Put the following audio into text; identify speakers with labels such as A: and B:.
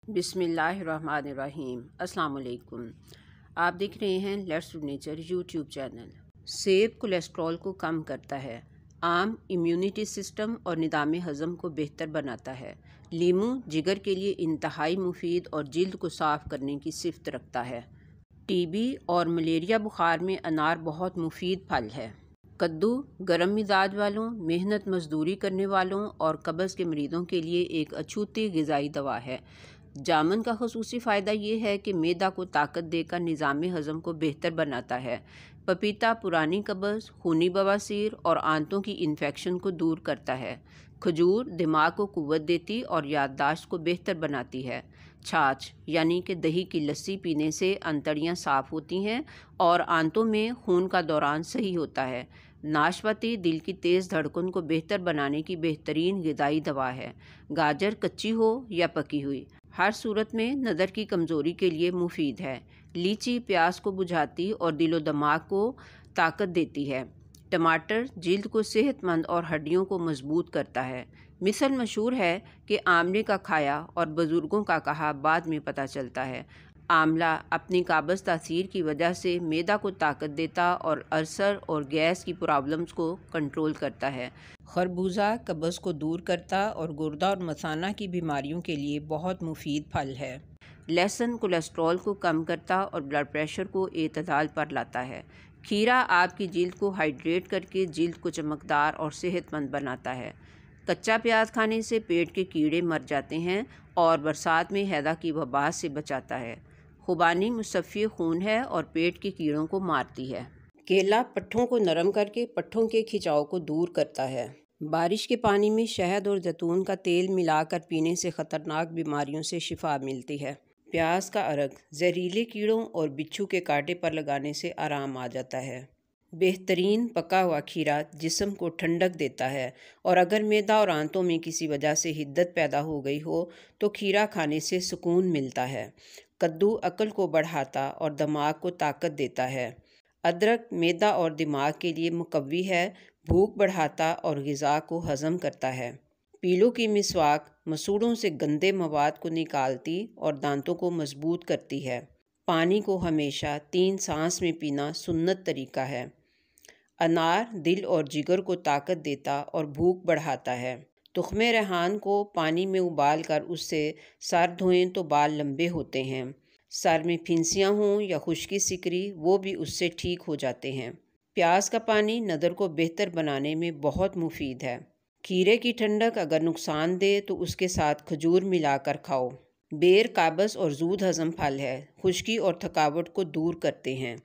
A: بسم اللہ الرحمن الرحیم۔ السلام علیکم۔ آپ دیکھ رہے ہیں let's do nature YouTube channel. سیب کولیسٹرول کو کم کرتا ہے، عام امیونٹی سسٹم اور نظام ہضم کو بہتر بناتا ہے۔ لیموں جگر کے لیے انتہائی مفید اور جلد کو صاف کرنے کی صفت رکھتا ہے۔ ٹی بی اور ملیریا بخار میں انار بہت مفید پھل ہے۔ کدو گرم مزاج والوں، محنت مزدوری کرنے والوں اور قبض کے مریضوں کے لیے ایک اچھوتی غذائی دوا ہے۔ جامن کا خصوصی فائدہ یہ ہے کہ معدہ کو طاقت دے کر نظام ہضم کو بہتر بناتا ہے۔ پپیتا پرانی قبض، خونی بواسیر اور آنتوں کی انفیکشن کو دور کرتا ہے۔ کھجور دماغ کو قوت دیتی اور یادداشت کو بہتر بناتی ہے۔ چھاچھ یعنی کہ دہی کی لسی پینے سے انتڑیاں صاف ہوتی ہیں اور آنتوں میں خون کا دوران صحیح ہوتا ہے۔ ناشپاتی دل کی تیز دھڑکن کو بہتر بنانے کی بہترین غذائی دوا ہے۔ گاجر کچی ہو یا پکی ہوئی، ہر صورت میں نظر کی کمزوری کے لیے مفید ہے۔ لیچی پیاس کو بجھاتی اور دل و دماغ کو طاقت دیتی ہے۔ ٹماٹر جلد کو صحت مند اور ہڈیوں کو مضبوط کرتا ہے۔ مثل مشہور ہے کہ آملے کا کھایا اور بزرگوں کا کہا بعد میں پتہ چلتا ہے۔ آملہ اپنی قابض تاثیر کی وجہ سے معدہ کو طاقت دیتا اور السر اور گیس کی پرابلمز کو کنٹرول کرتا ہے۔ خربوزہ قبض کو دور کرتا اور گردہ اور مثانہ کی بیماریوں کے لیے بہت مفید پھل ہے۔ لہسن کولیسٹرول کو کم کرتا اور بلڈ پریشر کو اعتدال پر لاتا ہے۔ کھیرا آپ کی جلد کو ہائیڈریٹ کر کے جلد کو چمکدار اور صحت مند بناتا ہے۔ کچا پیاز کھانے سے پیٹ کے کیڑے مر جاتے ہیں اور برسات میں ہیضہ کی وبا سے بچاتا ہے۔ خوبانی مصفی خون ہے اور پیٹ کے کیڑوں کو مارتی ہے۔ کیلا پٹھوں کو نرم کر کے پٹھوں کے کھچاؤ کو دور کرتا ہے۔ بارش کے پانی میں شہد اور زیتون کا تیل ملا کر پینے سے خطرناک بیماریوں سے شفا ملتی ہے۔ پیاز کا عرق زہریلے کیڑوں اور بچھو کے کانٹے پر لگانے سے آرام آ جاتا ہے۔ بہترین پکا ہوا کھیرا جسم کو ٹھنڈک دیتا ہے اور اگر معدہ اور آنتوں میں کسی وجہ سے حدت پیدا ہو گئی ہو تو کھیرا کھانے سے سکون ملتا ہے۔ کدو عقل کو بڑھاتا اور دماغ کو طاقت دیتا ہے۔ ادرک معدہ اور دماغ کے لیے مقوی ہے، بھوک بڑھاتا اور غذا کو ہضم کرتا ہے۔ پیلوں کی مسواک مسوڑھوں سے گندے مواد کو نکالتی اور دانتوں کو مضبوط کرتی ہے۔ پانی کو ہمیشہ 3 سانس میں پینا سنت طریقہ ہے۔ انار دل اور جگر کو طاقت دیتا اور بھوک بڑھاتا ہے۔ تخم ریحان کو پانی میں ابال کر اس سے سر دھوئیں تو بال لمبے ہوتے ہیں۔ سر میں پھنسیاں ہوں یا خشکی سکری وہ بھی اس سے ٹھیک ہو جاتے ہیں۔ پیاز کا پانی نظر کو بہتر بنانے میں بہت مفید ہے۔ کھیرے کی ٹھنڈک اگر نقصان دے تو اس کے ساتھ کھجور ملا کر کھاؤ۔ بیر قابض اور زود ہضم پھل ہے، خشکی اور تھکاوٹ کو دور کرتے ہیں۔